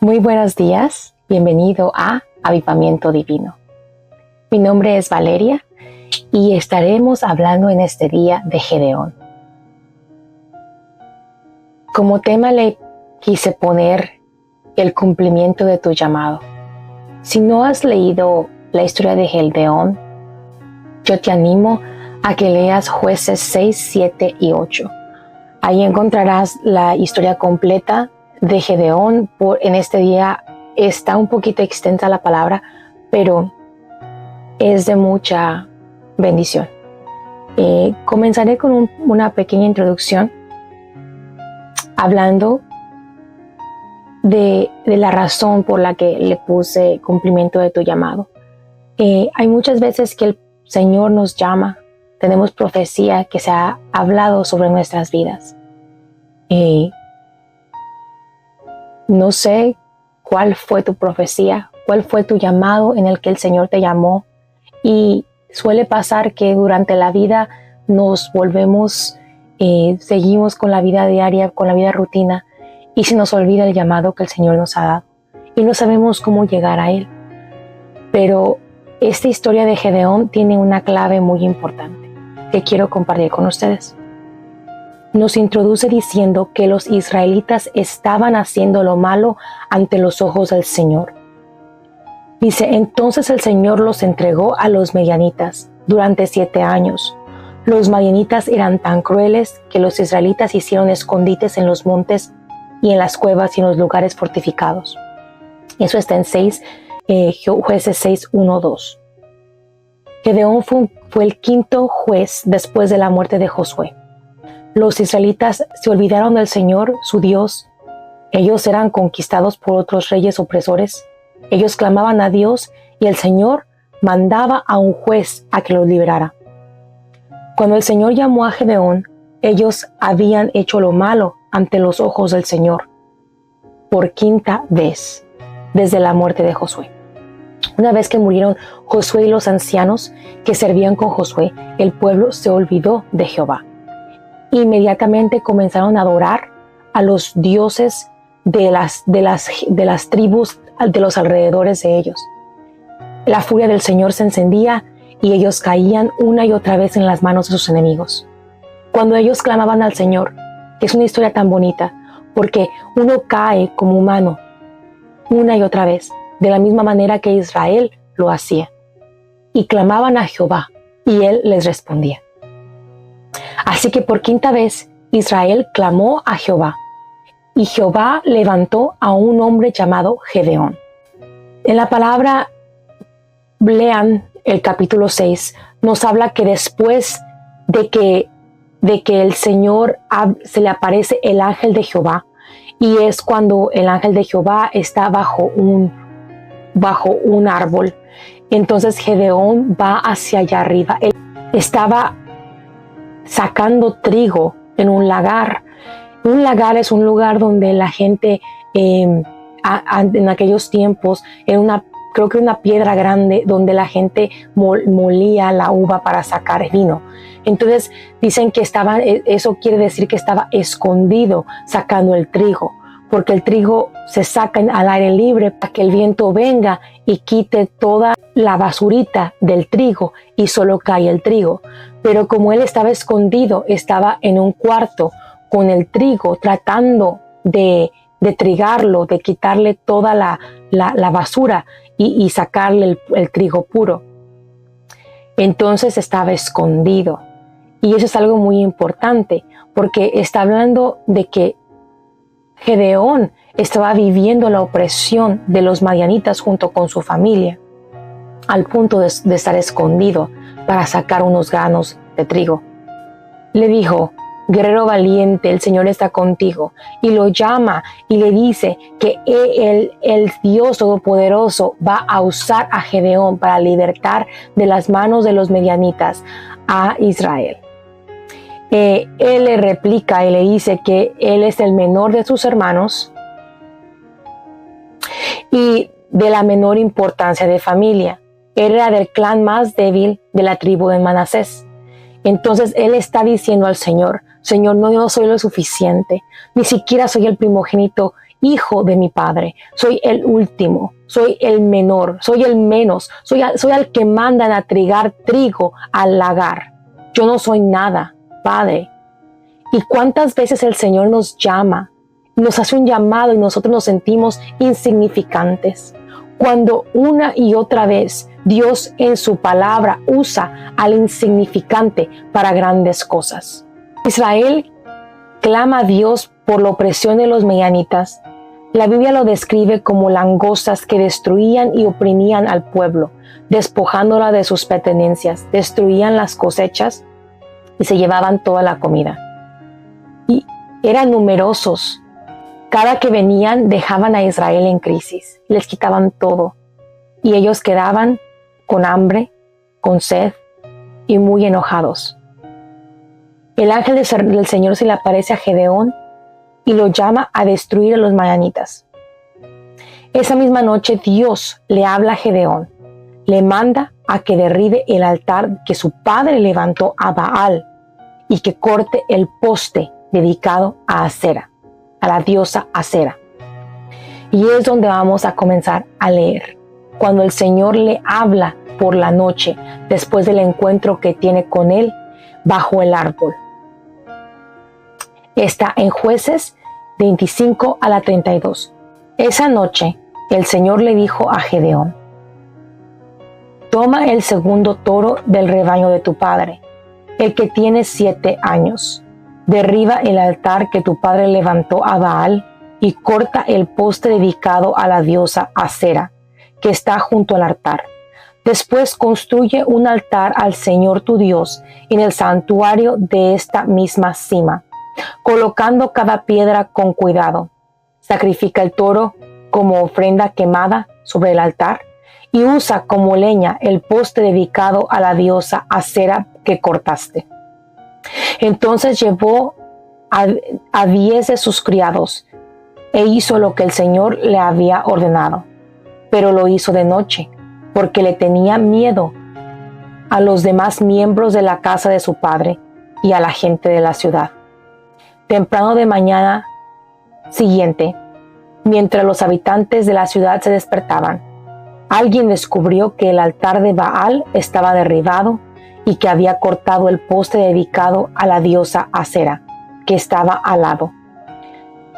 Muy buenos días, bienvenido a Avivamiento Divino. Mi nombre es Valeria y estaremos hablando en este día de Gedeón. Como tema le quise poner el cumplimiento de tu llamado. Si no has leído la historia de Gedeón, yo te animo a que leas Jueces 6, 7 y 8. Ahí encontrarás la historia completa de Gedeón. En este día está un poquito extensa la palabra, pero es de mucha bendición. Comenzaré con una pequeña introducción hablando de la razón por la que le puse cumplimiento de tu llamado. Hay muchas veces que el Señor nos llama, tenemos profecía que se ha hablado sobre nuestras vidas. No sé cuál fue tu profecía, cuál fue tu llamado en el que el Señor te llamó, y suele pasar que durante la vida nos volvemos, seguimos con la vida diaria, con la vida rutina, y se nos olvida el llamado que el Señor nos ha dado y no sabemos cómo llegar a Él. Pero esta historia de Gedeón tiene una clave muy importante que quiero compartir con ustedes. Nos introduce diciendo que los israelitas estaban haciendo lo malo ante los ojos del Señor. Dice, entonces el Señor los entregó a los madianitas durante 7 años. Los madianitas eran tan crueles que los israelitas hicieron escondites en los montes y en las cuevas y en los lugares fortificados. Eso está en Jueces 6, 1, 2. Gedeón fue el quinto juez después de la muerte de Josué. Los israelitas se olvidaron del Señor, su Dios. Ellos eran conquistados por otros reyes opresores. Ellos clamaban a Dios y el Señor mandaba a un juez a que los liberara. Cuando el Señor llamó a Gedeón, ellos habían hecho lo malo ante los ojos del Señor por quinta vez desde la muerte de Josué. Una vez que murieron Josué y los ancianos que servían con Josué, el pueblo se olvidó de Jehová. Inmediatamente comenzaron a adorar a los dioses de las tribus de los alrededores de ellos. La furia del Señor se encendía y ellos caían una y otra vez en las manos de sus enemigos. Cuando ellos clamaban al Señor, que es una historia tan bonita, porque uno cae como humano una y otra vez, de la misma manera que Israel lo hacía, y clamaban a Jehová, y Él les respondía. Así que por quinta vez Israel clamó a Jehová, y Jehová levantó a un hombre llamado Gedeón. En la palabra, lean el capítulo 6, nos habla que después de que el Señor se le aparece el ángel de Jehová, y es cuando el ángel de Jehová está bajo un árbol. Entonces Gedeón va hacia allá arriba. Él estaba sacando trigo en un lagar. Un lagar es un lugar donde la gente en aquellos tiempos era creo que una piedra grande donde la gente molía la uva para sacar vino. Entonces dicen que eso quiere decir que estaba escondido sacando el trigo, porque el trigo se saca al aire libre para que el viento venga y quite toda la basurita del trigo y solo cae el trigo. Pero como él estaba escondido, estaba en un cuarto con el trigo tratando de trigarlo, de quitarle toda la basura y sacarle el trigo puro. Entonces estaba escondido. Y eso es algo muy importante, porque está hablando de que Gedeón estaba viviendo la opresión de los madianitas junto con su familia, al punto de estar escondido para sacar unos granos de trigo. Le dijo, guerrero valiente, el Señor está contigo, y lo llama y le dice que el Dios Todopoderoso va a usar a Gedeón para libertar de las manos de los madianitas a Israel. Él le replica y le dice que él es el menor de sus hermanos y de la menor importancia de familia. Él era del clan más débil de la tribu de Manasés. Entonces él está diciendo al Señor, Señor, no, yo no soy lo suficiente, ni siquiera soy el primogénito hijo de mi padre, soy el último, soy el menor, soy el menos, soy al que mandan a trigar trigo al lagar. Yo no soy nada, Padre. ¿Y cuántas veces el Señor nos llama, nos hace un llamado y nosotros nos sentimos insignificantes? Cuando una y otra vez Dios en su palabra usa al insignificante para grandes cosas. Israel clama a Dios por la opresión de los medianitas. La Biblia lo describe como langostas que destruían y oprimían al pueblo, despojándola de sus pertenencias, destruían las cosechas y se llevaban toda la comida. Y eran numerosos. Cada que venían dejaban a Israel en crisis, les quitaban todo y ellos quedaban con hambre, con sed y muy enojados. El ángel del Señor se le aparece a Gedeón y lo llama a destruir a los madianitas. Esa misma noche Dios le habla a Gedeón, le manda a que derribe el altar que su padre levantó a Baal y que corte el poste dedicado a Asera, a la diosa Asera. Y es donde vamos a comenzar a leer, cuando el Señor le habla por la noche, después del encuentro que tiene con él bajo el árbol. Está en Jueces 25 a la 32. Esa noche el Señor le dijo a Gedeón: toma el segundo toro del rebaño de tu padre, el que tiene 7 años. Derriba el altar que tu padre levantó a Baal y corta el poste dedicado a la diosa Asera, que está junto al altar. Después construye un altar al Señor tu Dios en el santuario de esta misma cima, colocando cada piedra con cuidado. Sacrifica el toro como ofrenda quemada sobre el altar y usa como leña el poste dedicado a la diosa Asera que cortaste. Entonces llevó a 10 de sus criados e hizo lo que el Señor le había ordenado, pero lo hizo de noche, porque le tenía miedo a los demás miembros de la casa de su padre y a la gente de la ciudad. Temprano de mañana siguiente, mientras los habitantes de la ciudad se despertaban, alguien descubrió que el altar de Baal estaba derribado y que había cortado el poste dedicado a la diosa Asera, que estaba al lado.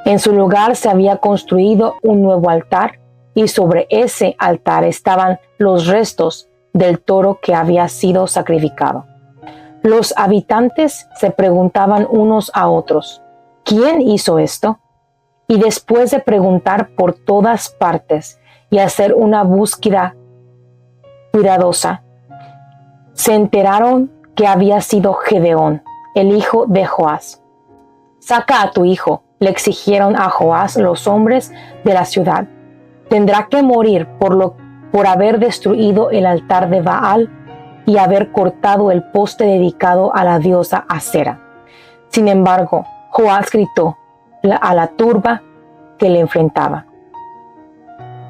En su lugar se había construido un nuevo altar y sobre ese altar estaban los restos del toro que había sido sacrificado. Los habitantes se preguntaban unos a otros: ¿quién hizo esto? Y después de preguntar por todas partes y hacer una búsqueda cuidadosa, se enteraron que había sido Gedeón, el hijo de Joás. Saca a tu hijo, le exigieron a Joás los hombres de la ciudad. Tendrá que morir por haber destruido el altar de Baal y haber cortado el poste dedicado a la diosa Asera. Sin embargo, Joás gritó a la turba que le enfrentaba: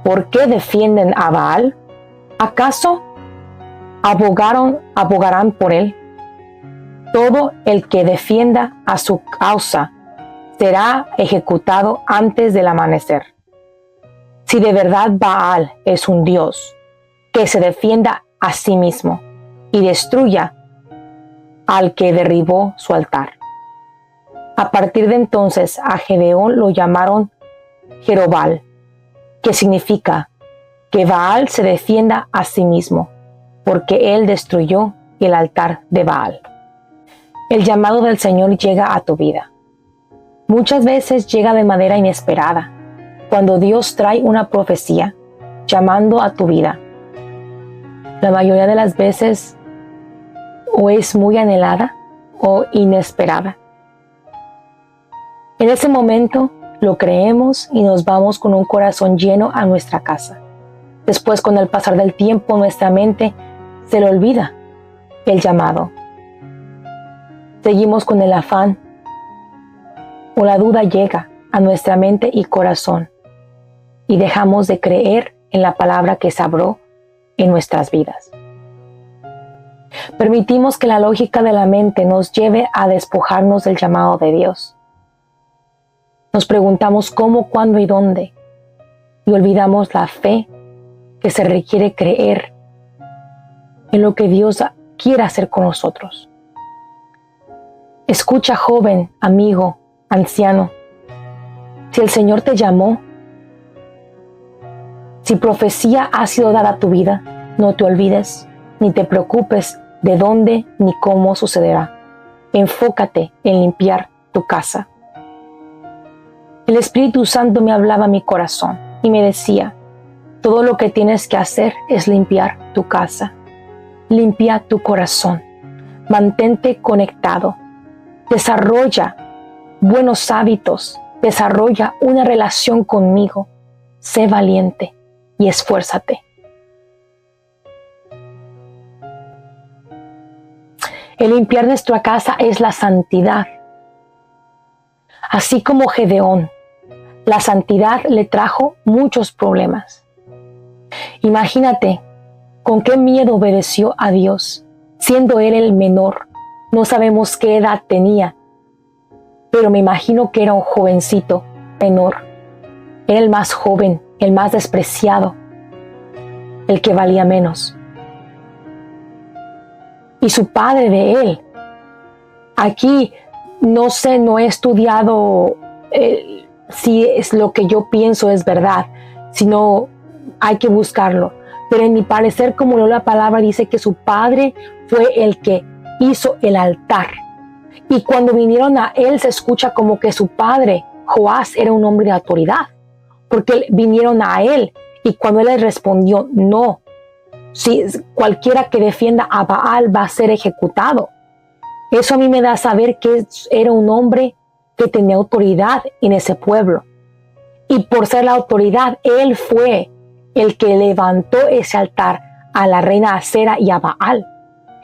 ¿por qué defienden a Baal? ¿Acaso abogarán por él? Todo el que defienda a su causa será ejecutado antes del amanecer. Si de verdad Baal es un dios, que se defienda a sí mismo y destruya al que derribó su altar. A partir de entonces a Gedeón lo llamaron Jerobal, que significa que Baal se defienda a sí mismo, porque él destruyó el altar de Baal. El llamado del Señor llega a tu vida. Muchas veces llega de manera inesperada, cuando Dios trae una profecía llamando a tu vida. La mayoría de las veces o es muy anhelada o inesperada. En ese momento lo creemos y nos vamos con un corazón lleno a nuestra casa. Después, con el pasar del tiempo, nuestra mente se le olvida el llamado. Seguimos con el afán o la duda llega a nuestra mente y corazón y dejamos de creer en la palabra que se habló en nuestras vidas. Permitimos que la lógica de la mente nos lleve a despojarnos del llamado de Dios. Nos preguntamos cómo, cuándo y dónde. Y olvidamos la fe que se requiere creer en lo que Dios quiere hacer con nosotros. Escucha, joven, amigo, anciano. Si el Señor te llamó, si profecía ha sido dada a tu vida, no te olvides, ni te preocupes de dónde ni cómo sucederá. Enfócate en limpiar tu casa. El Espíritu Santo me hablaba a mi corazón y me decía, todo lo que tienes que hacer es limpiar tu casa. Limpia tu corazón. Mantente conectado. Desarrolla buenos hábitos. Desarrolla una relación conmigo. Sé valiente y esfuérzate. El limpiar nuestra casa es la santidad. Así como Gedeón, la santidad le trajo muchos problemas. Imagínate con qué miedo obedeció a Dios, siendo él el menor. No sabemos qué edad tenía, pero me imagino que era un jovencito menor. Era el más joven, el más despreciado, el que valía menos. Y su padre de él, aquí no sé, no he estudiado si es lo que yo pienso es verdad, sino hay que buscarlo. Pero en mi parecer, como leo la palabra, dice que su padre fue el que hizo el altar. Y cuando vinieron a él, se escucha como que su padre, Joás, era un hombre de autoridad. Porque vinieron a él y cuando él les respondió, no, si cualquiera que defienda a Baal va a ser ejecutado. Eso a mí me da a saber que era un hombre que tenía autoridad en ese pueblo. Y por ser la autoridad, él fue el que levantó ese altar a la reina Acera y a Baal.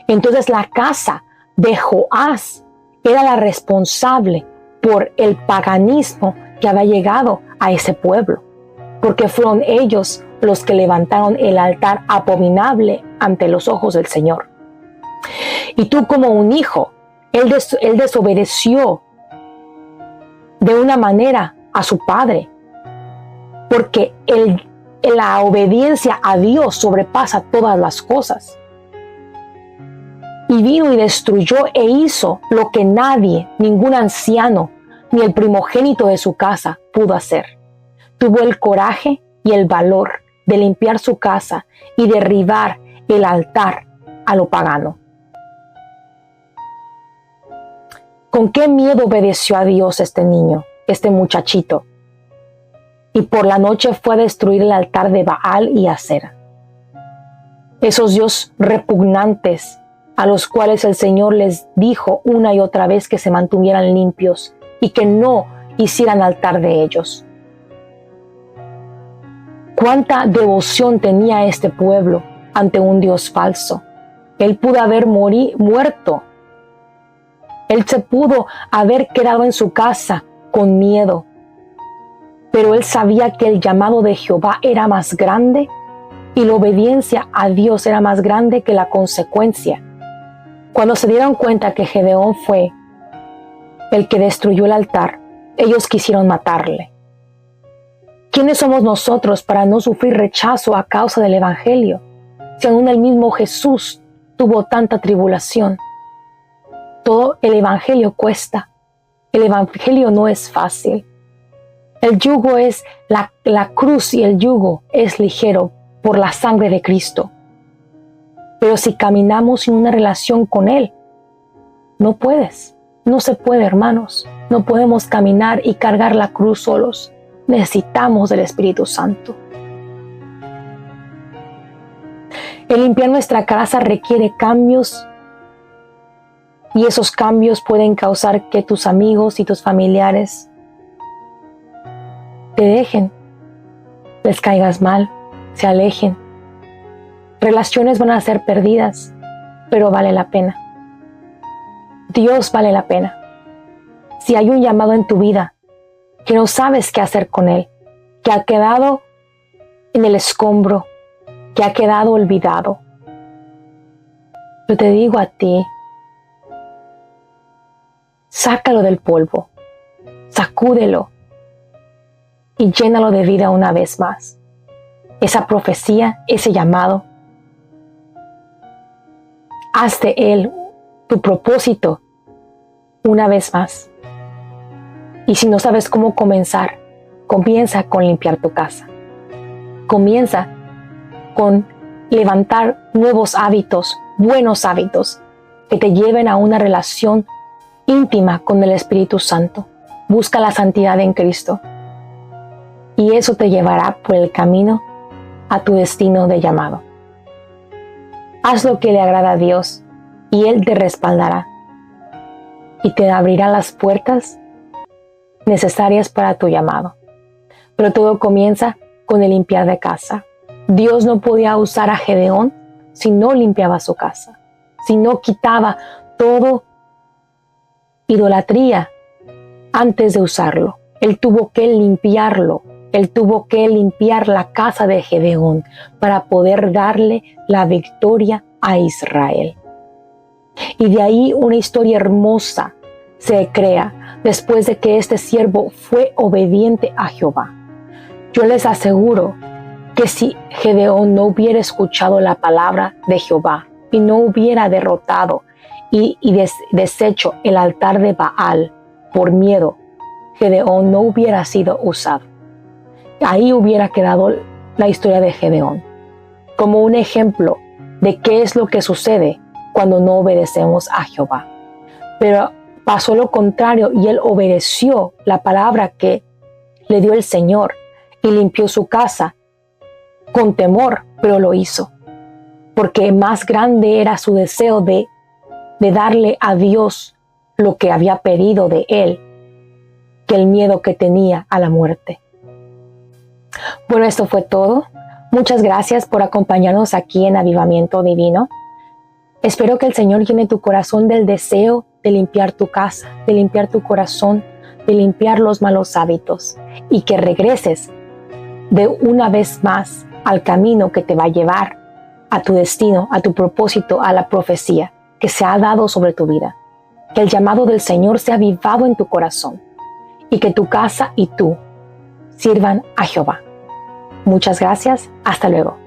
Entonces la casa de Joás era la responsable por el paganismo que había llegado a ese pueblo, porque fueron ellos los que levantaron el altar abominable ante los ojos del Señor. Y tú como un hijo, él desobedeció de una manera a su padre, porque la obediencia a Dios sobrepasa todas las cosas. Y vino y destruyó e hizo lo que nadie, ningún anciano, ni el primogénito de su casa pudo hacer. Tuvo el coraje y el valor de limpiar su casa y derribar el altar a lo pagano. ¿Con qué miedo obedeció a Dios este niño, este muchachito? Y por la noche fue a destruir el altar de Baal y Acera. Esos dioses repugnantes a los cuales el Señor les dijo una y otra vez que se mantuvieran limpios y que no hicieran altar de ellos. ¿Cuánta devoción tenía este pueblo ante un Dios falso? Él pudo haber muerto. Él se pudo haber quedado en su casa con miedo. Pero él sabía que el llamado de Jehová era más grande y la obediencia a Dios era más grande que la consecuencia. Cuando se dieron cuenta que Gedeón fue el que destruyó el altar, ellos quisieron matarle. ¿Quiénes somos nosotros para no sufrir rechazo a causa del Evangelio? Si aún el mismo Jesús tuvo tanta tribulación. Todo el Evangelio cuesta. El Evangelio no es fácil. El yugo es la cruz y el yugo es ligero por la sangre de Cristo. Pero si caminamos sin una relación con Él, no puedes. No se puede, hermanos. No podemos caminar y cargar la cruz solos. Necesitamos del Espíritu Santo. El limpiar nuestra casa requiere cambios y esos cambios pueden causar que tus amigos y tus familiares te dejen, les caigas mal, se alejen. Relaciones van a ser perdidas, pero vale la pena. Dios vale la pena. Si hay un llamado en tu vida que no sabes qué hacer con él, que ha quedado en el escombro, que ha quedado olvidado, yo te digo a ti, sácalo del polvo, sacúdelo y llénalo de vida una vez más. Esa profecía, ese llamado, haz de él tu propósito una vez más. Y si no sabes cómo comenzar, comienza con limpiar tu casa. Comienza con levantar nuevos hábitos, buenos hábitos, que te lleven a una relación íntima con el Espíritu Santo. Busca la santidad en Cristo. Y eso te llevará por el camino a tu destino de llamado. Haz lo que le agrada a Dios y Él te respaldará y te abrirá las puertas necesarias para tu llamado. Pero todo comienza con el limpiar de casa. Dios no podía usar a Gedeón si no limpiaba su casa, si no quitaba todo idolatría antes de usarlo. Él tuvo que limpiarlo. Él tuvo que limpiar la casa de Gedeón para poder darle la victoria a Israel. Y de ahí una historia hermosa se crea después de que este siervo fue obediente a Jehová. Yo les aseguro que si Gedeón no hubiera escuchado la palabra de Jehová y no hubiera derrotado y deshecho el altar de Baal por miedo, Gedeón no hubiera sido usado. Ahí hubiera quedado la historia de Gedeón, como un ejemplo de qué es lo que sucede cuando no obedecemos a Jehová. Pero pasó lo contrario y él obedeció la palabra que le dio el Señor y limpió su casa con temor, pero lo hizo, porque más grande era su deseo de darle a Dios lo que había pedido de él que el miedo que tenía a la muerte. Bueno, esto fue todo. Muchas gracias por acompañarnos aquí en Avivamiento Divino. Espero que el Señor llene tu corazón del deseo de limpiar tu casa, de limpiar tu corazón, de limpiar los malos hábitos y que regreses de una vez más al camino que te va a llevar a tu destino, a tu propósito, a la profecía que se ha dado sobre tu vida. Que el llamado del Señor sea avivado en tu corazón y que tu casa y tú sirvan a Jehová. Muchas gracias. Hasta luego.